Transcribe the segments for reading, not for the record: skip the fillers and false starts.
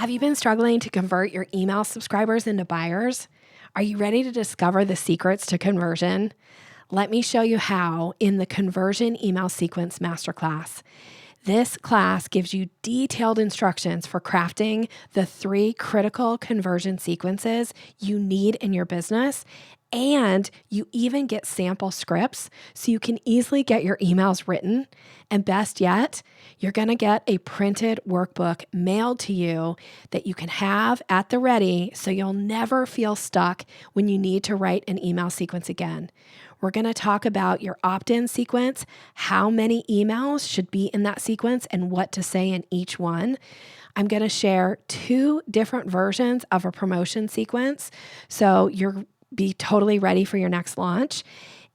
Have you been struggling to convert your email subscribers into buyers? Are you ready to discover the secrets to conversion? Let me show you how in the Conversion Email Sequence Masterclass. This class gives you detailed instructions for crafting the 3 critical conversion sequences you need in your business, and you even get sample scripts so you can easily get your emails written. And best yet, you're going to get a printed workbook mailed to you that you can have at the ready so you'll never feel stuck when you need to write an email sequence again. We're going to talk about your opt-in sequence, how many emails should be in that sequence, and what to say in each one. I'm going to share 2 different versions of a promotion sequence, so you'll be totally ready for your next launch.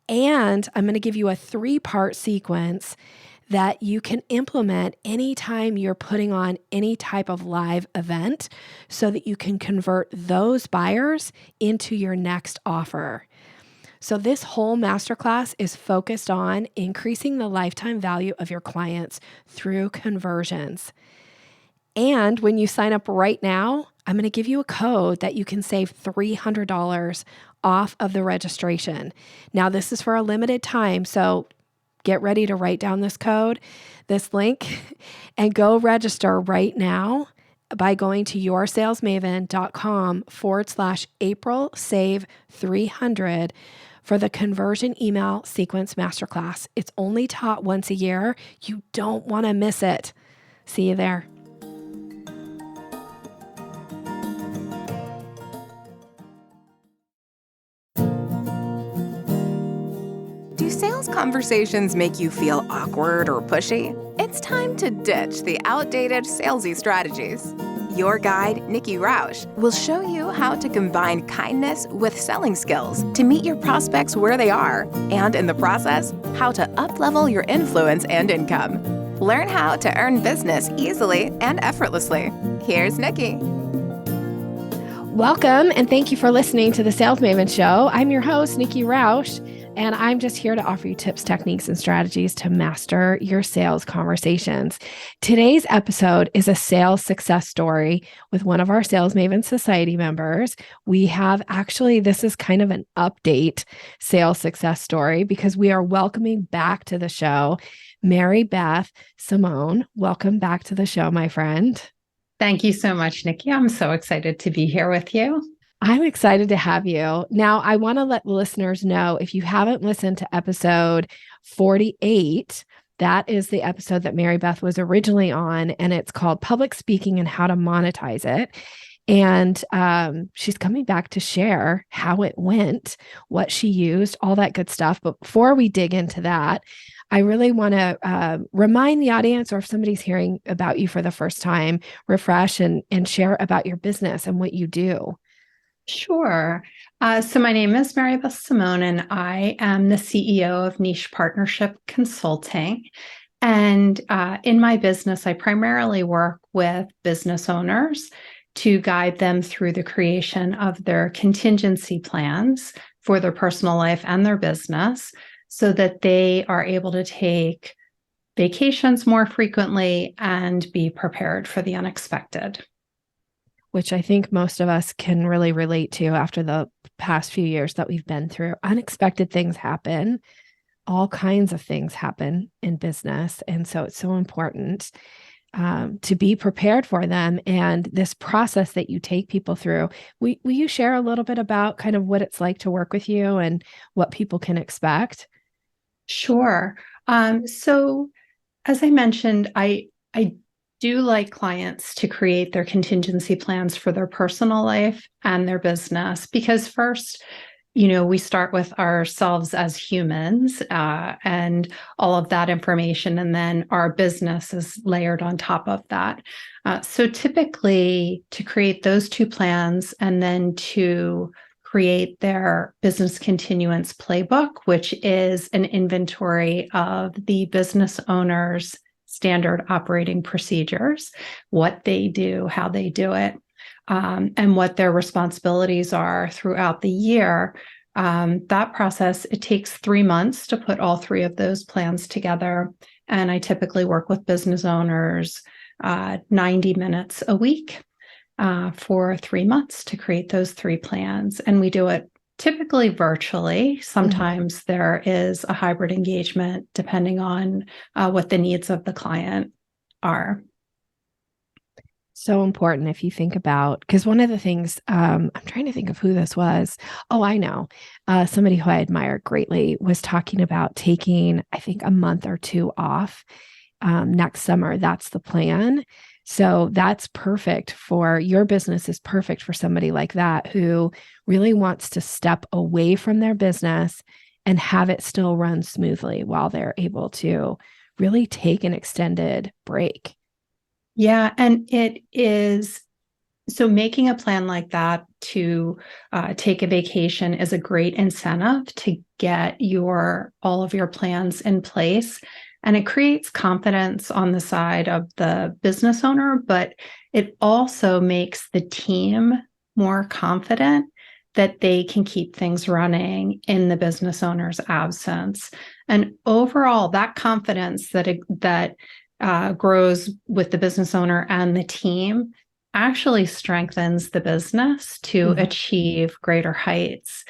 And I'm going to give you a 3-part sequence that you can implement anytime you're putting on any type of live event so that you can convert those buyers into your next offer. So this whole masterclass is focused on increasing the lifetime value of your clients through conversions. And when you sign up right now, I'm going to give you a code that you can save $300 off of the registration. Now, this is for a limited time, so get ready to write down this code, this link, and go register right now by going to yoursalesmaven.com/AprilSave300 for the Conversion Email Sequence Masterclass. It's only taught once a year. You don't want to miss it. See you there. Do sales conversations make you feel awkward or pushy? It's time to ditch the outdated salesy strategies. Your guide, Nikki Roush, will show you how to combine kindness with selling skills to meet your prospects where they are, and in the process, how to up-level your influence and income. Learn how to earn business easily and effortlessly. Here's Nikki. Welcome, and thank you for listening to the Sales Maven Show. I'm your host, Nikki Roush, and I'm just here to offer you tips, techniques, and strategies to master your sales conversations. Today's episode is a sales success story with one of our Sales Maven Society members. We have this is kind of an update sales success story because we are welcoming back to the show Mary Beth Simone. Welcome back to the show, my friend. Thank you so much, Nikki. I'm so excited to be here with you. I'm excited to have you. Now, I want to let the listeners know, if you haven't listened to episode 48, that is the episode that Mary Beth was originally on, and it's called Public Speaking and How to Monetize It. And she's coming back to share how it went, what she used, all that good stuff. But before we dig into that, I really want to remind the audience, or if somebody's hearing about you for the first time, refresh and share about your business and what you do. Sure. So my name is Mary Beth Simone, and I am the CEO of Niche Partnership Consulting. And in my business, I primarily work with business owners to guide them through the creation of their contingency plans for their personal life and their business so that they are able to take vacations more frequently and be prepared for the unexpected. Which I think most of us can really relate to after the past few years that we've been through. Unexpected things happen. All kinds of things happen in business. And so it's so important to be prepared for them. And this process that you take people through, will you share a little bit about kind of what it's like to work with you and what people can expect? Sure. So as I mentioned, I do like clients to create their contingency plans for their personal life and their business, because first, we start with ourselves as humans and all of that information, and then our business is layered on top of that. So typically to create those 2 plans and then to create their business continuance playbook, which is an inventory of the business owner's standard operating procedures, what they do, how they do it, and what their responsibilities are throughout the year. That process, it takes 3 months to put all 3 of those plans together. And I typically work with business owners 90 minutes a week. for 3 months to create those 3 plans. And we do it typically virtually. Sometimes there is a hybrid engagement depending on what the needs of the client are. So important if you think about, because one of the things, I'm trying to think of who this was. Oh, I know. Somebody who I admire greatly was talking about taking, I think, a month or two off next summer. That's the plan. So that's perfect for your business, is perfect for somebody like that who really wants to step away from their business and have it still run smoothly while they're able to really take an extended break. Yeah, and it is so making a plan like that to take a vacation is a great incentive to get all of your plans in place. And it creates confidence on the side of the business owner, but it also makes the team more confident that they can keep things running in the business owner's absence. And overall, that confidence that grows with the business owner and the team actually strengthens the business to achieve greater heights.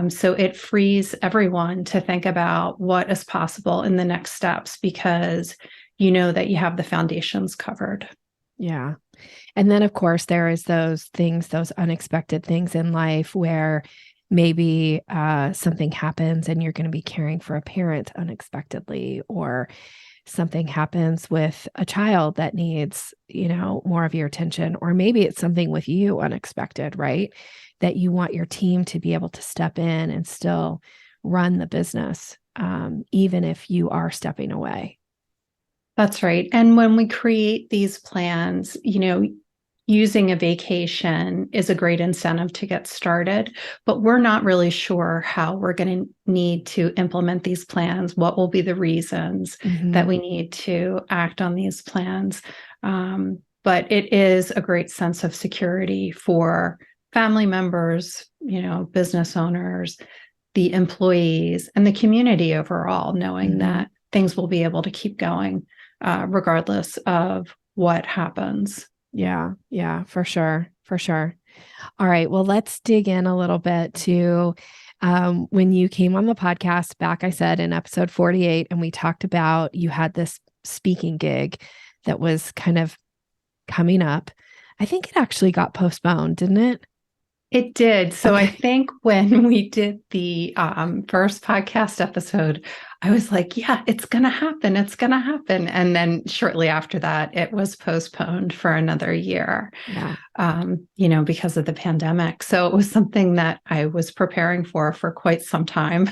So it frees everyone to think about what is possible in the next steps because you know that you have the foundations covered. Yeah. And then, of course, there is those things, those unexpected things in life where maybe something happens and you're going to be caring for a parent unexpectedly, or something happens with a child that needs, more of your attention, or maybe it's something with you unexpected, right? That you want your team to be able to step in and still run the business, even if you are stepping away. That's right. And when we create these plans, using a vacation is a great incentive to get started, but we're not really sure how we're going to need to implement these plans. What will be the reasons that we need to act on these plans? But it is a great sense of security for family members, business owners, the employees, and the community overall, knowing that things will be able to keep going regardless of what happens. Yeah, for sure. For sure. All right. Well, let's dig in a little bit to when you came on the podcast back, I said in episode 48, and we talked about you had this speaking gig that was kind of coming up. I think it actually got postponed, didn't it? It did. So Okay. I think when we did the first podcast episode, I was like, yeah, it's going to happen. It's going to happen. And then shortly after that, it was postponed for another year, Yeah. Because of the pandemic. So it was something that I was preparing for quite some time.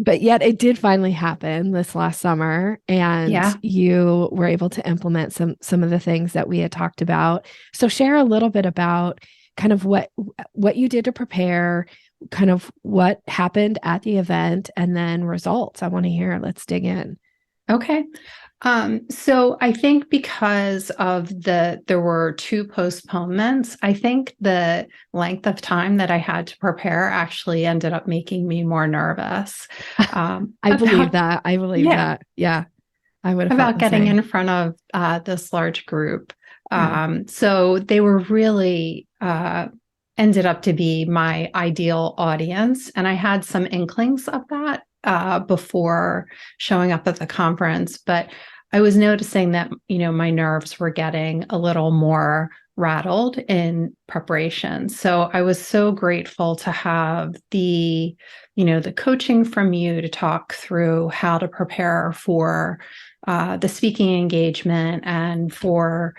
But yet it did finally happen this last summer, and Yeah. you were able to implement some of the things that we had talked about. So share a little bit about kind of what you did to prepare, kind of what happened at the event, and then results. I want to hear. Let's dig in. Okay. So I think because of there were 2 postponements, I think the length of time that I had to prepare actually ended up making me more nervous. I believe that. I believe that. Yeah. I would have felt About the getting same. in front of this large group. Yeah. So they were really ended up to be my ideal audience. And I had some inklings of that before showing up at the conference, but I was noticing that, my nerves were getting a little more rattled in preparation. So I was so grateful to have the coaching from you to talk through how to prepare for the speaking engagement and for,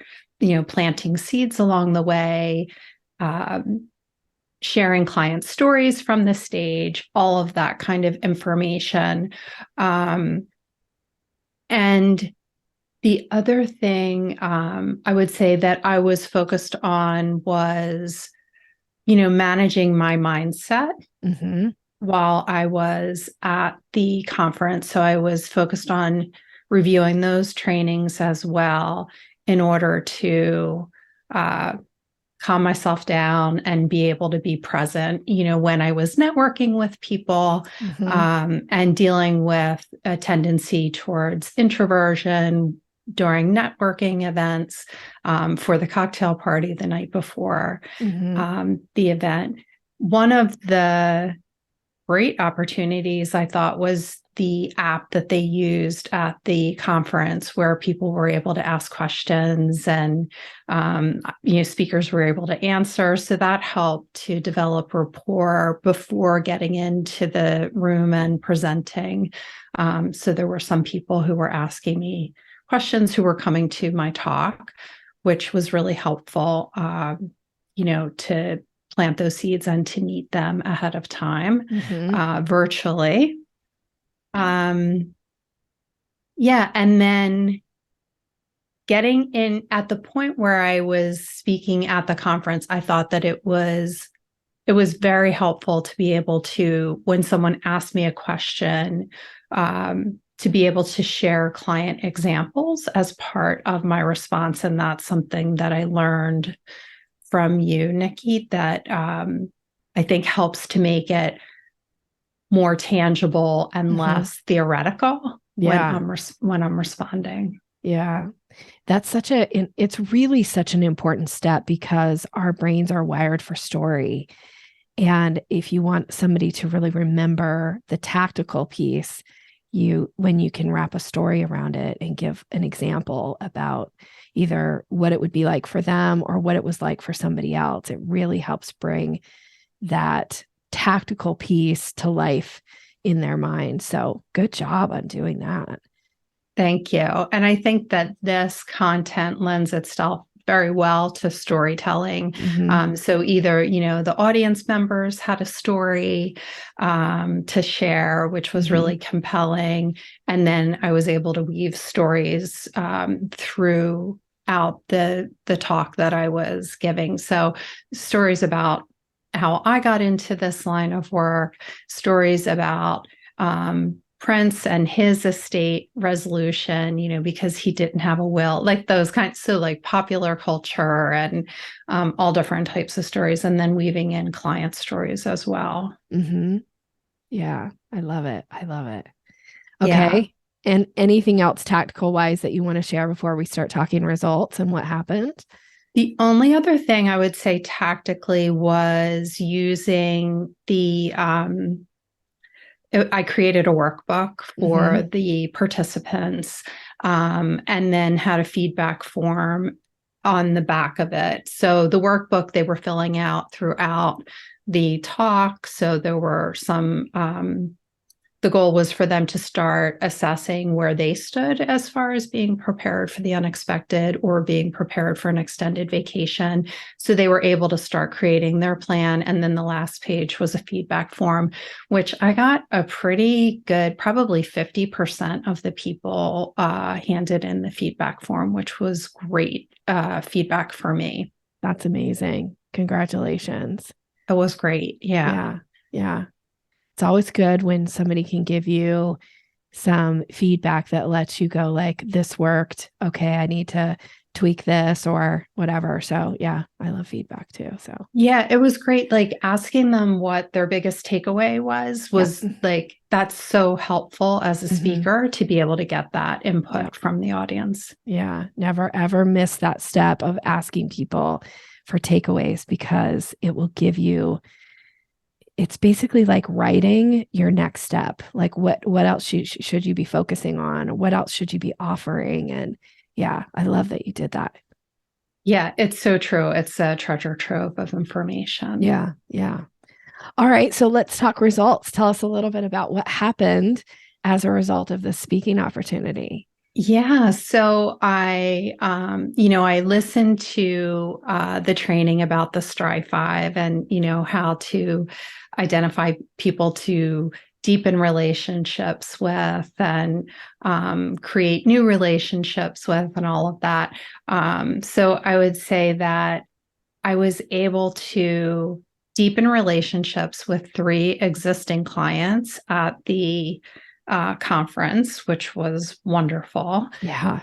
planting seeds along the way, sharing client stories from the stage, all of that kind of information. And the other thing I would say that I was focused on was, managing my mindset while I was at the conference. So I was focused on reviewing those trainings as well in order to calm myself down and be able to be present, when I was networking with people and dealing with a tendency towards introversion, during networking events, for the cocktail party the night before the event. One of the great opportunities I thought was the app that they used at the conference, where people were able to ask questions and speakers were able to answer. So that helped to develop rapport before getting into the room and presenting. So there were some people who were asking me questions who were coming to my talk, which was really helpful, to plant those seeds and to meet them ahead of time, virtually. And then getting in at the point where I was speaking at the conference, I thought that it was very helpful to be able to, when someone asked me a question, to be able to share client examples as part of my response. And that's something that I learned from you, Nikki, that I think helps to make it more tangible and less theoretical when I'm responding. Yeah. That's it's really such an important step, because our brains are wired for story. And if you want somebody to really remember the tactical piece, when you can wrap a story around it and give an example about either what it would be like for them or what it was like for somebody else, it really helps bring that tactical piece to life in their mind. So good job on doing that. Thank you. And I think that this content lends itself very well to storytelling. So either, the audience members had a story to share, which was really compelling. And then I was able to weave stories throughout the talk that I was giving. So stories about how I got into this line of work, stories about Prince and his estate resolution, because he didn't have a will, like those kinds. So like popular culture and all different types of stories, and then weaving in client stories as well. Yeah, I love it. Okay. Yeah. And anything else tactical wise that you want to share before we start talking results and what happened? The only other thing I would say tactically was using I created a workbook for the participants, and then had a feedback form on the back of it. So the workbook they were filling out throughout the talk. So there were some, the goal was for them to start assessing where they stood as far as being prepared for the unexpected or being prepared for an extended vacation. So they were able to start creating their plan. And then the last page was a feedback form, which I got a pretty good, probably 50% of the people handed in the feedback form, which was great feedback for me. That's amazing. Congratulations. It was great. Yeah. It's always good when somebody can give you some feedback that lets you go like, this worked. Okay, I need to tweak this or whatever. So yeah, I love feedback too. So yeah, it was great. Like asking them what their biggest takeaway was like, that's so helpful as a speaker to be able to get that input from the audience. Yeah. Never, ever miss that step of asking people for takeaways, because it will give you, it's basically like writing your next step. Like what else should you be focusing on? What else should you be offering? And yeah, I love that you did that. Yeah, it's so true. It's a treasure trove of information. Yeah. All right. So let's talk results. Tell us a little bit about what happened as a result of this speaking opportunity. Yeah. So I listened to the training about the Stri 5 and, how to identify people to deepen relationships with and create new relationships with and all of that. So I would say that I was able to deepen relationships with 3 existing clients at the conference, which was wonderful. Yeah.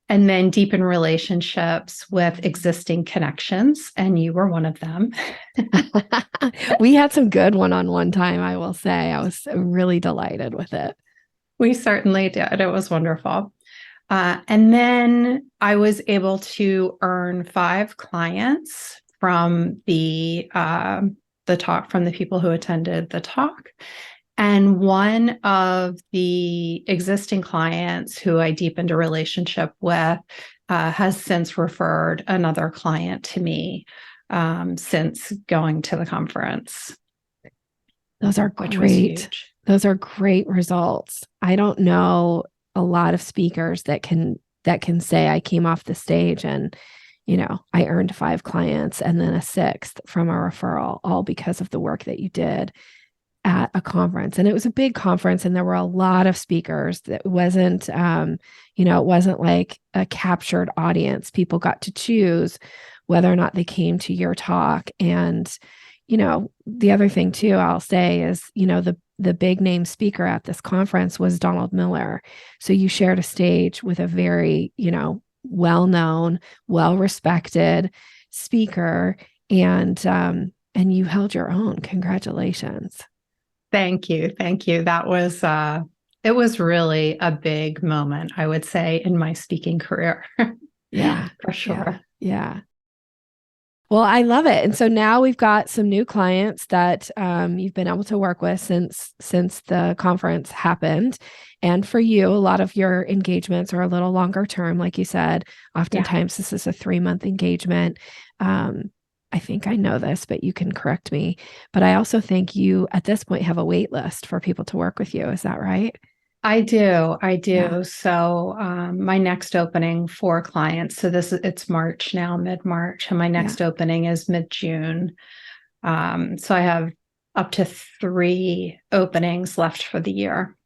And then deepen relationships with existing connections. And you were one of them. We had some good one-on-one time, I will say. I was really delighted with it. We certainly did. It was wonderful. And then I was able to earn 5 clients from the talk, from the people who attended the talk. And one of the existing clients who I deepened a relationship with has since referred another client to me since going to the conference. Those are which was great. huge. Those are great results. I don't know a lot of speakers that can say I came off the stage and I earned 5 clients and then a 6th from a referral, all because of the work that you did at a conference. And it was a big conference and there were a lot of speakers. That wasn't it wasn't like a captured audience. People got to choose whether or not they came to your talk. And the other thing too I'll say is the big name speaker at this conference was Donald Miller. So you shared a stage with a very well-known, well-respected speaker, and you held your own. Congratulations. Thank you. That was it was really a big moment, I would say, in my speaking career. Yeah, for sure. Yeah. Well, I love it. And so now we've got some new clients that you've been able to work with since the conference happened. And for you, a lot of your engagements are a little longer term, like you said. Oftentimes, This is a 3-month engagement. I think I know this, but you can correct me. But I also think you, at this point, have a wait list for people to work with you. Is that right? I do. Yeah. So my next opening for clients, so it's March now, mid-March, and my next opening is mid-June. So I have up to 3 openings left for the year.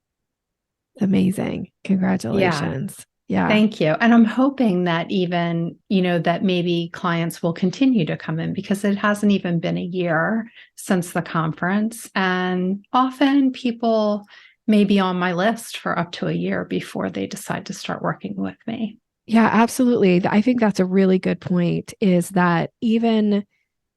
Amazing. Congratulations. Yeah. Thank you. And I'm hoping that even, that maybe clients will continue to come in, because it hasn't even been a year since the conference. And often people may be on my list for up to a year before they decide to start working with me. Yeah, absolutely. I think that's a really good point, is that even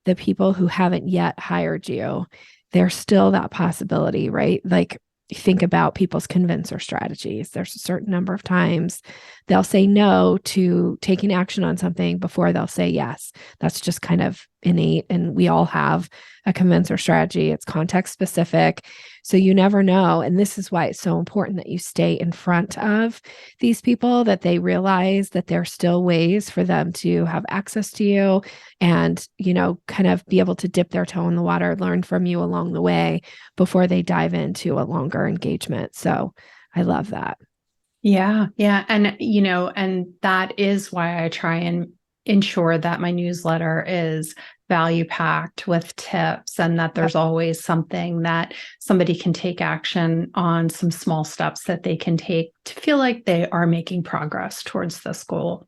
the people who haven't yet hired you, there's still that possibility, right? Like, think about people's convincer strategies. There's a certain number of times they'll say no to taking action on something before they'll say yes. That's just kind of innate. And we all have a convincer strategy. It's context specific. So you never know. And this is why it's so important that you stay in front of these people, that they realize that there's still ways for them to have access to you and, kind of be able to dip their toe in the water, learn from you along the way before they dive into a longer engagement. So I love that. Yeah. And, and that is why I try and ensure that my newsletter is value packed with tips, and that there's always something that somebody can take action on, some small steps that they can take to feel like they are making progress towards this goal.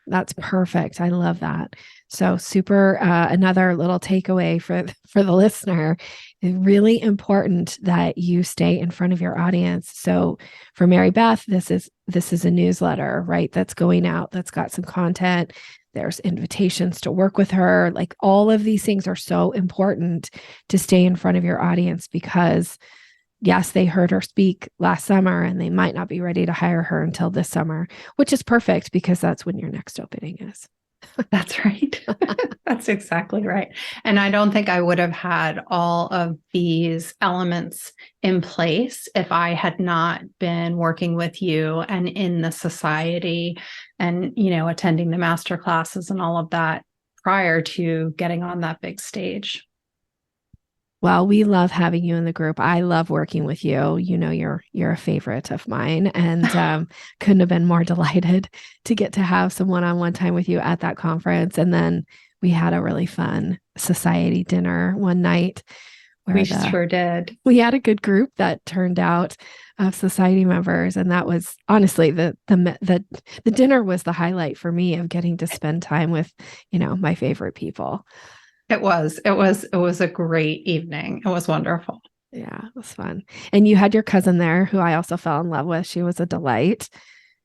That's perfect. I love that. So super, another little takeaway for the listener, it's really important that you stay in front of your audience. So for Mary Beth, this is a newsletter, right? That's going out, that's got some content. There's invitations to work with her. Like, all of these things are so important to stay in front of your audience, because yes, they heard her speak last summer and they might not be ready to hire her until this summer, which is perfect because that's when your next opening is. That's right. That's exactly right. And I don't think I would have had all of these elements in place if I had not been working with you and in the society and, attending the master classes and all of that prior to getting on that big stage. Well, we love having you in the group. I love working with you. You're a favorite of mine, and couldn't have been more delighted to get to have some one-on-one time with you at that conference. And then we had a really fun society dinner one night. We sure did. We had a good group that turned out of society members, and that was honestly the dinner was the highlight for me of getting to spend time with my favorite people. It was a great evening. It was wonderful. Yeah, it was fun. And you had your cousin there who I also fell in love with. She was a delight.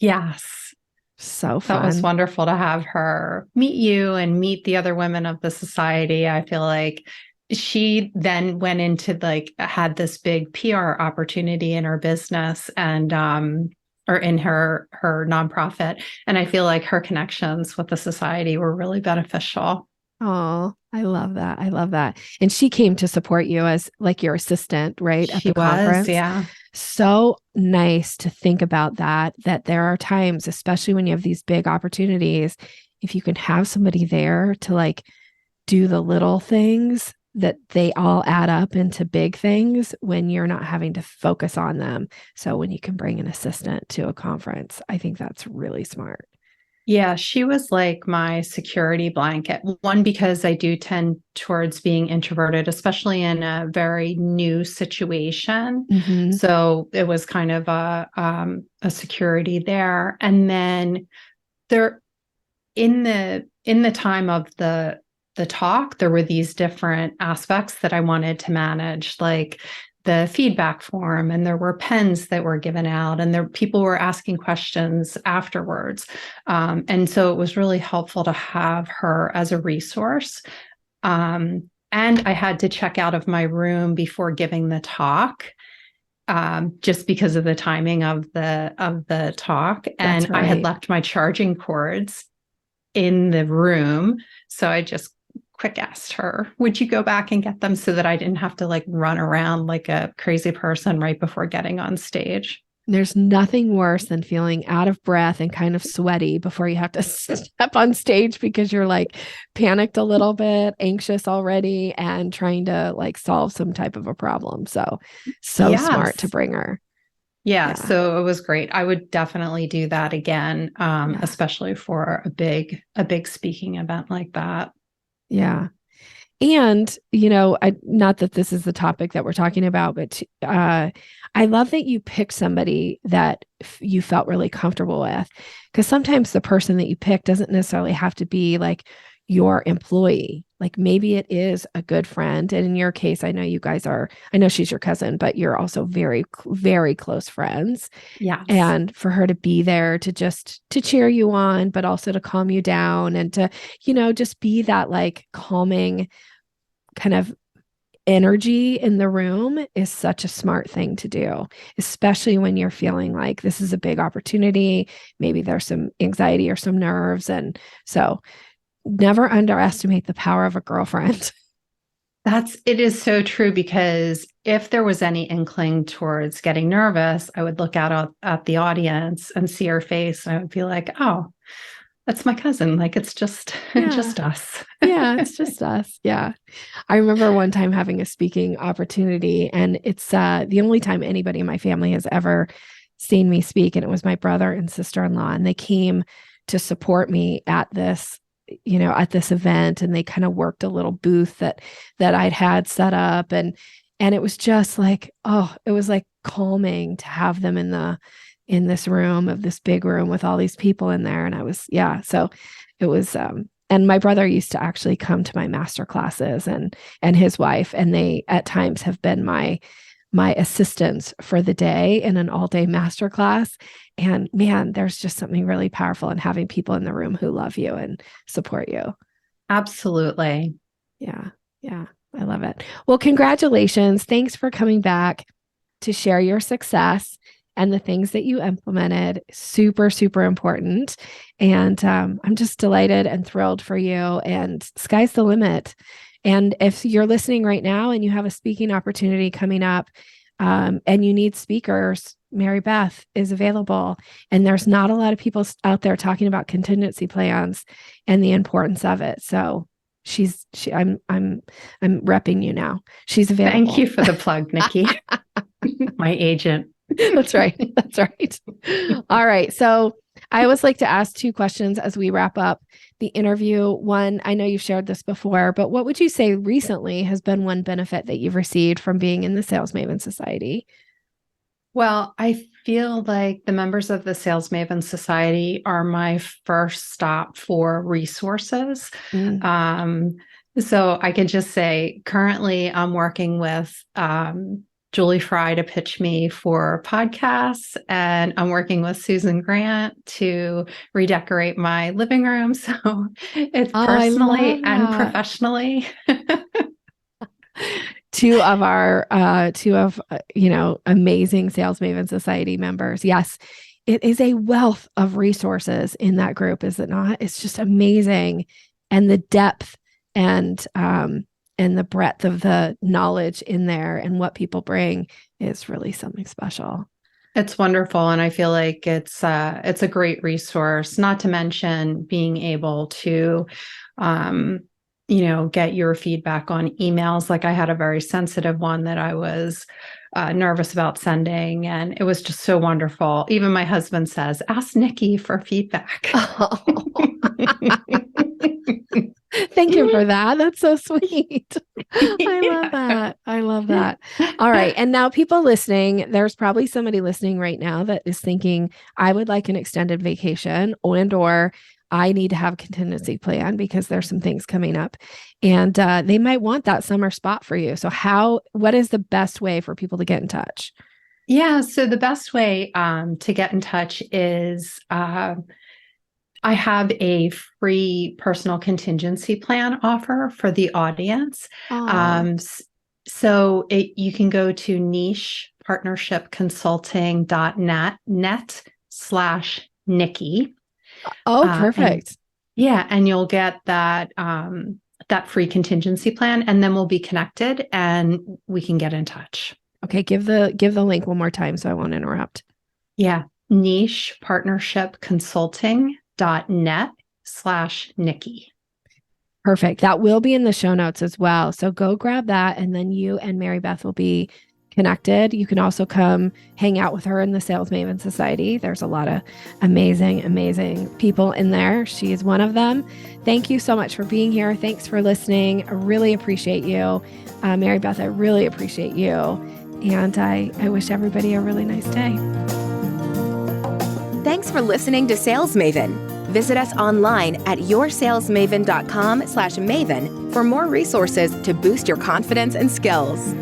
Yes. So fun. That was wonderful to have her meet you and meet the other women of the society. I feel like she then went into had this big PR opportunity in her business, and or in her nonprofit. And I feel like her connections with the society were really beneficial. Oh, I love that. I love that. And she came to support you as like your assistant, right? At She the was, conference. yeah. So nice to think about that there are times, especially when you have these big opportunities, if you can have somebody there to like do the little things that they all add up into big things when you're not having to focus on them. So when you can bring an assistant to a conference, I think that's really smart. Yeah, she was like my security blanket. One, because I do tend towards being introverted, especially in a very new situation. Mm-hmm. So it was kind of a security there. And then there, in the time of the talk, there were these different aspects that I wanted to manage, like the feedback form, and there were pens that were given out, and there people were asking questions afterwards. And so it was really helpful to have her as a resource. And I had to check out of my room before giving the talk, just because of the timing of the talk. And That's I had right. left my charging cords in the room. So I just quick asked her, would you go back and get them, so that I didn't have to like run around like a crazy person right before getting on stage? There's nothing worse than feeling out of breath and kind of sweaty before you have to step on stage because you're like panicked a little bit, anxious already, and trying to like solve some type of a problem. So smart to Yes. bring her. Yeah. Yeah. So it was great. I would definitely do that again, Yeah. especially for a big speaking event like that. Yeah. And, not that this is the topic that we're talking about, but I love that you picked somebody that you felt really comfortable with, because sometimes the person that you pick doesn't necessarily have to be like your employee. Like maybe it is a good friend. And in your case, I know she's your cousin, but you're also very, very close friends. Yes. And for her to be there to cheer you on, but also to calm you down and to, just be that like calming kind of energy in the room is such a smart thing to do, especially when you're feeling like this is a big opportunity. Maybe there's some anxiety or some nerves. And so never underestimate the power of a girlfriend. It is so true, because if there was any inkling towards getting nervous, I would look out at the audience and see her face, and I would be like, oh, that's my cousin. Like it's just just us. Yeah, it's just us. Yeah. I remember one time having a speaking opportunity, and it's the only time anybody in my family has ever seen me speak. And it was my brother and sister-in-law, and they came to support me at this event, and they kind of worked a little booth that I'd had set up, and it was just like, oh, it was like calming to have them in this room, of this big room with all these people in there. And so it was and my brother used to actually come to my master classes, and his wife, and they at times have been my assistants for the day in an all-day master class. And man, there's just something really powerful in having people in the room who love you and support you. Absolutely. Yeah. Yeah. I love it. Well, congratulations. Thanks for coming back to share your success and the things that you implemented. Super, super important. And I'm just delighted and thrilled for you. And sky's the limit. And if you're listening right now and you have a speaking opportunity coming up, and you need speakers, Mary Beth is available. And there's not a lot of people out there talking about contingency plans and the importance of it. So I'm repping you now. She's available. Thank you for the plug, Nikki. My agent. That's right. That's right. All right. So I always like to ask 2 questions as we wrap up the interview. One, I know you've shared this before, but what would you say recently has been one benefit that you've received from being in the Sales Maven Society? Well, I feel like the members of the Sales Maven Society are my first stop for resources. So I can just say currently I'm working with Julie Fry to pitch me for podcasts, and I'm working with Susan Grant to redecorate my living room. So it's personally and professionally. Two of amazing Sales Maven Society members. Yes. it is a wealth of resources in that group, is it not? It's just amazing. And the depth and the breadth of the knowledge in there and what people bring is really something special. It's wonderful. And I feel like it's a great resource, not to mention being able to, get your feedback on emails. Like I had a very sensitive one that I was nervous about sending, and it was just so wonderful. Even my husband says, ask Nikki for feedback. Oh. Thank you for that. That's so sweet. I love that. I love that. All right. And now people listening, there's probably somebody listening right now that is thinking, I would like an extended vacation or I need to have a contingency plan because there's some things coming up, and they might want that summer spot for you. So what is the best way for people to get in touch? Yeah. So the best way to get in touch is I have a free personal contingency plan offer for the audience. So you can go to nichepartnershipconsulting.net/Nikki. Oh, perfect. And you'll get that free contingency plan, and then we'll be connected and we can get in touch. Okay, give the link one more time so I won't interrupt. Yeah, nichepartnershipconsulting.net/Nikki. Perfect. That will be in the show notes as well. So go grab that, and then you and Mary Beth will be connected. You can also come hang out with her in the Sales Maven Society. There's a lot of amazing, amazing people in there. She is one of them. Thank you so much for being here. Thanks for listening. I really appreciate you. Mary Beth, I really appreciate you. And I wish everybody a really nice day. Thanks for listening to Sales Maven. Visit us online at yoursalesmaven.com/maven for more resources to boost your confidence and skills.